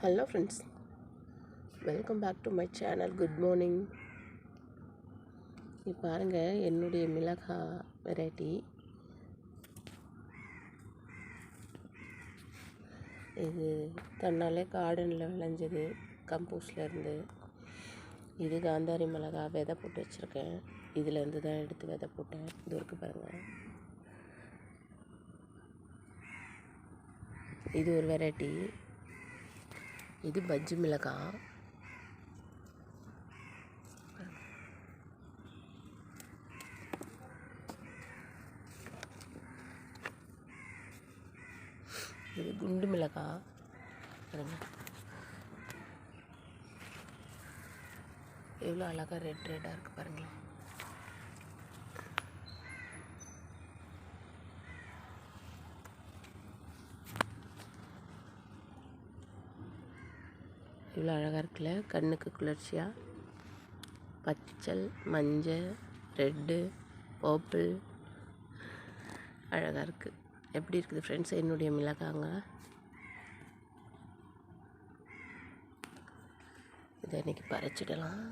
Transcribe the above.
Hello friends, welcome back to my channel. Good morning. இது பாருங்கள் என்னுடைய மிளகாய் வெரைட்டி. இது தன்னாலே கார்டனில் விளைஞ்சது, கம்போஸ்ட்லேருந்து. இது காந்தாரி மிளகாய் விதை போட்டு வச்சுருக்கேன். இதுலேருந்து தான் எடுத்து விதை போட்டேன். இது இருக்குது பாருங்கள். இது ஒரு வெரைட்டி. இது பஜ்ஜி மிளகாய். இது குண்டு மிளகாய் பாருங்க, எவ்வளோ அழகாக ரெட்டாக இருக்குது பாருங்களேன். இவ்வளோ அழகாக இருக்குல்ல, கண்ணுக்கு குளிர்ச்சியாக. பச்சை, மஞ்சள், ரெட்டு, பர்பிள் அழகாக இருக்குது. எப்படி இருக்குது ஃப்ரெண்ட்ஸ் என்னுடைய மிளகாங்க? இதை இன்றைக்கி பறிச்சிடலாம்.